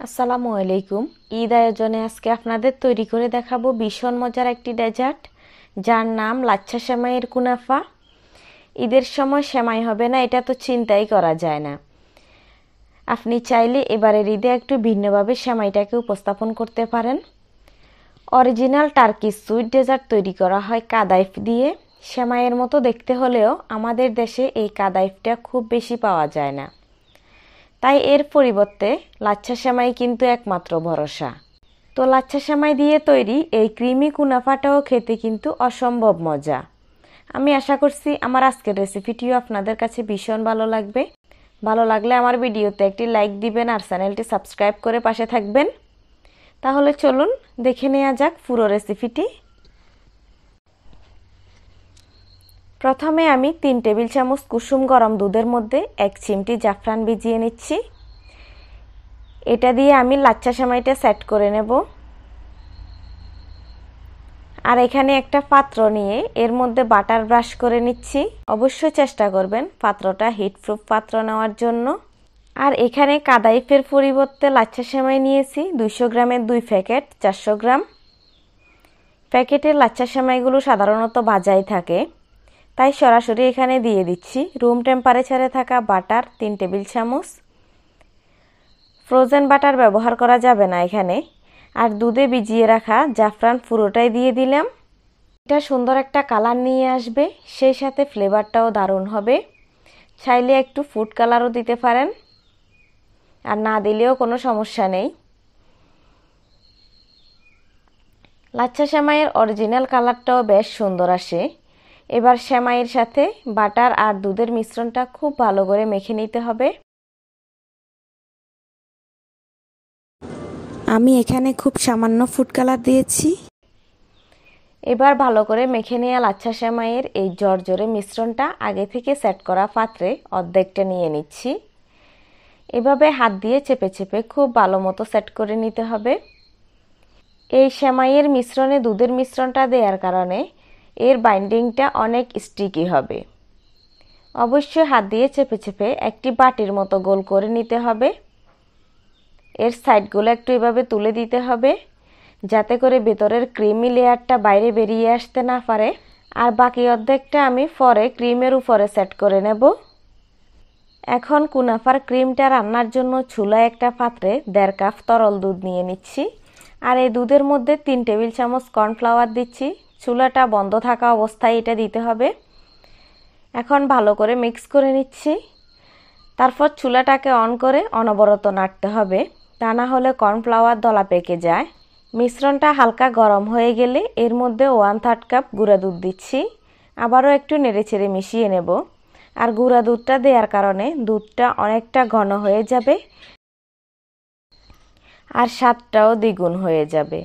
আসসালামু আলাইকুম। ঈদ আয়োজনে আজকে আপনাদের তৈরি করে দেখাবো ভীষণ মজার একটি ডেজার্ট, যার নাম লাচ্ছা সেমাইয়ের কুনাফা। ঈদের সময় সেমাই হবে না, এটা তো চিন্তাই করা যায় না। আপনি চাইলে এবারের ঈদে একটু ভিন্নভাবে সেমাইটাকে উপস্থাপন করতে পারেন। অরিজিনাল টার্কিশ সুইট ডেজার্ট তৈরি করা হয় কাদাইফ দিয়ে। সেমাইয়ের মতো দেখতে হলেও আমাদের দেশে এই কাদাইফটা খুব বেশি পাওয়া যায় না, তাই এর পরিবর্তে লাচ্ছা সেমাই কিন্তু একমাত্র ভরসা। তো লাচ্ছা সেমাই দিয়ে তৈরি এই ক্রিমি কুনাফাটাও খেতে কিন্তু অসম্ভব মজা। আমি আশা করছি আমার আজকের রেসিপিটিও আপনাদের কাছে ভীষণ ভালো লাগবে। ভালো লাগলে আমার ভিডিওতে একটি লাইক দিবেন আর চ্যানেলটি সাবস্ক্রাইব করে পাশে থাকবেন। তাহলে চলুন দেখে নেওয়া যাক পুরো রেসিপিটি। প্রথমে আমি 3 টেবিল চামচ কুসুম গরম দুধের মধ্যে 1 চিমটি জাফরান ভিজিয়ে নিচ্ছি। এটা দিয়ে আমি লাচ্ছা সেমাইটা সেট করে নেব। আর এখানে একটা পাত্র নিয়ে এর মধ্যে বাটার ব্রাশ করে নিচ্ছি। অবশ্যই চেষ্টা করবেন পাত্রটা হিটপ্রুফ পাত্র নেওয়ার জন্য। আর এখানে কাদাইফের পরিবর্তে লাচ্ছা সেমাই নিয়েছি 200 গ্রামের 2 প্যাকেট 400 গ্রাম। প্যাকেটের লাচ্ছা সেমাইগুলো সাধারণত ভাজাই থাকে, তাই সরাসরি এখানে দিয়ে দিচ্ছি রুম টেম্পারেচারে থাকা বাটার 3 টেবিল চামচ। ফ্রোজেন বাটার ব্যবহার করা যাবে না এখানে। আর দুধে ভিজিয়ে রাখা জাফরান পুরোটাই দিয়ে দিলাম। এটা সুন্দর একটা কালার নিয়ে আসবে, সেই সাথে ফ্লেভারটাও দারুণ হবে। চাইলে একটু ফুড কালারও দিতে পারেন, আর না দিলেও কোনো সমস্যা নেই। লাচ্ছা সেমাইয়ের অরিজিনাল কালারটাও বেশ সুন্দর আসে। এবার সেমাইয়ের সাথে বাটার আর দুধের মিশ্রণটা খুব ভালো করে মেখে নিতে হবে। আমি এখানে খুব সামান্য ফুড কালার দিয়েছি। এবার ভালো করে মেখে নেওয়া লাচ্ছা সেমাইয়ের এই জর্জরে মিশ্রণটা আগে থেকে সেট করা পাত্রে অর্ধেকটা নিয়ে নিচ্ছি। এভাবে হাত দিয়ে চেপে চেপে খুব ভালো মতো সেট করে নিতে হবে। এই সেমাইয়ের মিশ্রণে দুধের মিশ্রণটা দেওয়ার কারণে এর বাইন্ডিংটা অনেক স্টিকি হবে। অবশ্যই হাত দিয়ে চেপে চেপে একটি বাটির মতো গোল করে নিতে হবে। এর সাইডগুলো একটু এভাবে তুলে দিতে হবে, যাতে করে ভেতরের ক্রিমি লেয়ারটা বাইরে বেরিয়ে আসতে না পারে। আর বাকি অর্ধেকটা আমি পরে ক্রিমের উপরে সেট করে নেব। এখন কুনাফার ক্রিমটা রান্নার জন্য চুলায় একটা পাত্রে 1.5 কাপ তরল দুধ নিয়ে নিচ্ছি। আর এই দুধের মধ্যে 3 টেবিল চামচ কর্নফ্লাওয়ার দিচ্ছি। চুলাটা বন্ধ থাকা অবস্থায় এটা দিতে হবে। এখন ভালো করে মিক্স করে নিচ্ছি। তারপর চুলাটাকে অন করে অনবরত নাড়তে হবে, তা না হলে কর্নফ্লাওয়ার দলা পেকে যায়। মিশ্রণটা হালকা গরম হয়ে গেলে এর মধ্যে 1/3 কাপ গুঁড়া দুধ দিচ্ছি। আবারও একটু নেড়েচেড়ে মিশিয়ে নেব। আর গুঁড়া দুধটা দেওয়ার কারণে দুধটা অনেকটা ঘন হয়ে যাবে আর স্বাদটাও দ্বিগুণ হয়ে যাবে।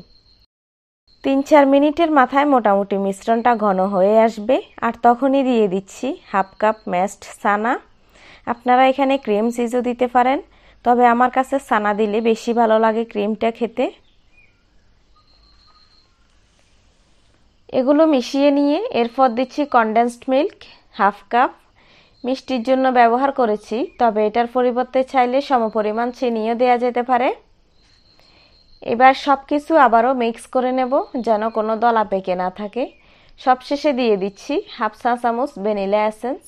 3-4 মিনিটের মাথায় মোটামুটি মিশ্রণটা ঘন হয়ে আসবে, আর তখনই দিয়ে দিচ্ছি 1/2 কাপ ম্যাশড ছানা। আপনারা এখানে ক্রিম চিজও দিতে পারেন, তবে আমার কাছে ছানা দিলে বেশি ভালো লাগে ক্রিমটা খেতে। এগুলো মিশিয়ে নিয়ে এরপর দিচ্ছি কনডেন্সড মিল্ক 1/2 কাপ। মিষ্টির জন্য ব্যবহার করেছি, তবে এটার পরিবর্তে চাইলে সমপরিমাণ চিনিও দেওয়া যেতে পারে। এবার সব কিছু আবারও মিক্স করে নেব, যেন কোনো দলা পেকে না থাকে। সবশেষে দিয়ে দিচ্ছি 1/2 চা চামচ ভ্যানিলা এসেন্স,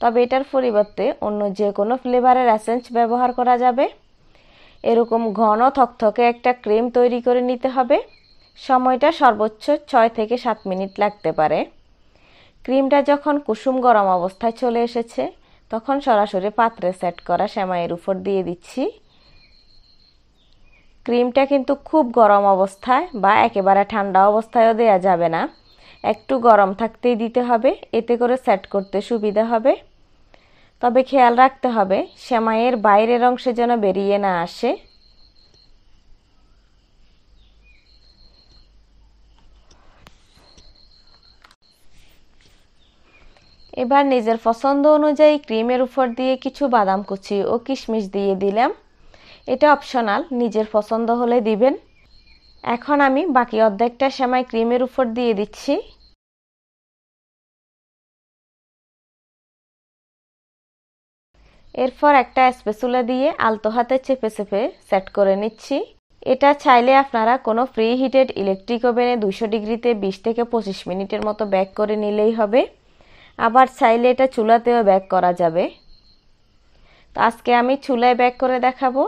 তবে এটার পরিবর্তে অন্য যে কোনো ফ্লেভারের এসেন্স ব্যবহার করা যাবে। এরকম ঘন থকথকে একটা ক্রিম তৈরি করে নিতে হবে। সময়টা সর্বোচ্চ 6 থেকে 7 মিনিট লাগতে পারে। ক্রিমটা যখন কুসুম গরম অবস্থায় চলে এসেছে, তখন সরাসরি পাত্রে সেট করা সেমাইয়ের উপর দিয়ে দিচ্ছি। ক্রিমটা কিন্তু খুব গরম অবস্থায় বা একেবারে ঠান্ডা অবস্থায়ও দেওয়া যাবে না, একটু গরম থাকতেই দিতে হবে, এতে করে সেট করতে সুবিধা হবে। তবে খেয়াল রাখতে হবে সেমাইয়ের বাইরের অংশে যেন বেরিয়ে না আসে। এবার নিজের পছন্দ অনুযায়ী ক্রিমের উপর দিয়ে কিছু বাদাম কুচি ও কিশমিশ দিয়ে দিলাম। এটা অপশনাল, নিজের পছন্দ হলে দিবেন। এখন আমি বাকি অর্ধেকটা সেমাই ক্রিমের উপর দিয়ে দিচ্ছি। এরপর একটা স্প্যাচুলা দিয়ে আলতো হাতে চেপে চেপে সেট করে নিচ্ছি। এটা চাইলে আপনারা কোনো প্রি হিটেড ইলেকট্রিক ওভেনে 200 ডিগ্রিতে 20 থেকে 25 মিনিটের মতো বেক করে নিলেই হবে। আবার চাইলে এটা চুলাতেও বেক করা যাবে। তো আজকে আমি চুলায় বেক করে দেখাবো।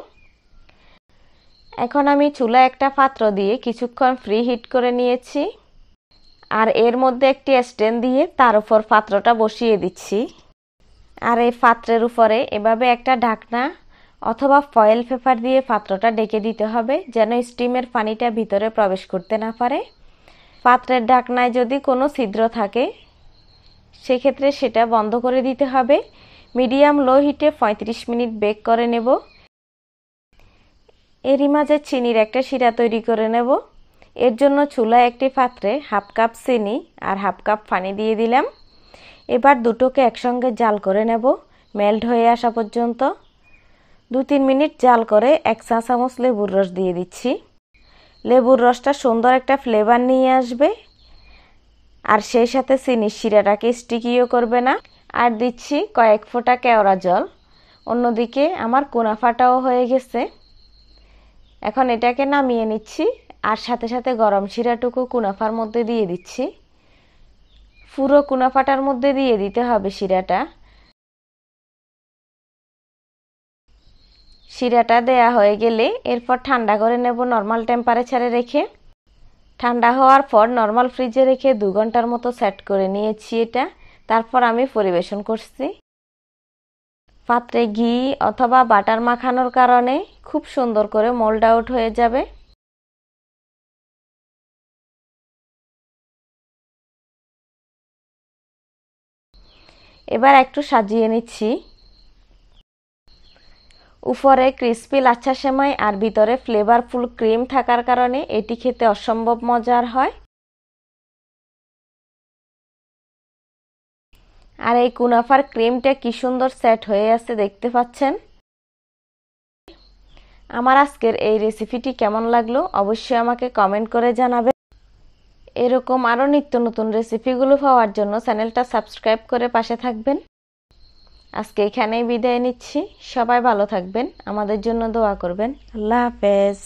এখন আমি চুলায় একটা পাত্র দিয়ে কিছুক্ষণ প্রি হিট করে নিয়েছি, আর এর মধ্যে একটি স্ট্যান্ড দিয়ে তার উপর পাত্রটা বসিয়ে দিচ্ছি। আর এই পাত্রের উপরে এভাবে একটা ঢাকনা অথবা ফয়েল পেপার দিয়ে পাত্রটা ঢেকে দিতে হবে, যেন স্টিমের পানিটা ভিতরে প্রবেশ করতে না পারে। পাত্রের ঢাকনায় যদি কোনো ছিদ্র থাকে সেক্ষেত্রে সেটা বন্ধ করে দিতে হবে। মিডিয়াম লো হিটে 35 মিনিট বেক করে নেব। এরই মাঝে চিনির একটা শিরা তৈরি করে নেব। এর জন্য চুলায় একটি পাত্রে হাফ কাপ চিনি আর হাফ কাপ পানি দিয়ে দিলাম। এবার দুটোকে একসঙ্গে জাল করে নেব, মেল্ট হয়ে আসা পর্যন্ত। 2-3 মিনিট জাল করে 1 চা চামচ লেবুর রস দিয়ে দিচ্ছি। লেবুর রসটা সুন্দর একটা ফ্লেভার নিয়ে আসবে, আর সেই সাথে চিনির শিরাটাকে স্টিকিও করবে না। আর দিচ্ছি কয়েক ফোঁটা কেওড়া জল। অন্যদিকে আমার কুনাফাটাও হয়ে গেছে। এখন এটাকে নামিয়ে নিচ্ছি, আর সাথে সাথে গরম শিরাটুকু কুনাফার মধ্যে দিয়ে দিচ্ছি। পুরো কুনাফাটার মধ্যে দিয়ে দিতে হবে শিরাটা। শিরাটা দেয়া হয়ে গেলে এরপর ঠান্ডা করে নেব নর্মাল টেম্পারেচারে রেখে। ঠান্ডা হওয়ার পর নর্মাল ফ্রিজে রেখে 2 ঘন্টার মতো সেট করে নিয়েছি এটা। তারপর আমি পরিবেশন করছি। পাত্রে ঘি অথবা বাটার মাখানোর কারণে খুব সুন্দর করে মোল্ড আউট হয়ে যাবে। এবার একটু সাজিয়ে নিচ্ছি। উপরে ক্রিস্পি লাচ্ছা সেমাই আর ভিতরে ফ্লেভারফুল ক্রিম থাকার কারণে এটি খেতে অসম্ভব মজার হয়। আর এই কুনাফার ক্রিমটা কি সুন্দর সেট হয়ে আছে দেখতে পাচ্ছেন। আমার আজকের এই রেসিপিটি কেমন লাগলো অবশ্যই আমাকে কমেন্ট করে জানাবেন। এরকম আরও নিত্য নতুন রেসিপিগুলো পাওয়ার জন্য চ্যানেলটা সাবস্ক্রাইব করে পাশে থাকবেন। আজকে এখানেই বিদায় নিচ্ছি। সবাই ভালো থাকবেন, আমাদের জন্য দোয়া করবেন। আল্লাহ হাফেজ।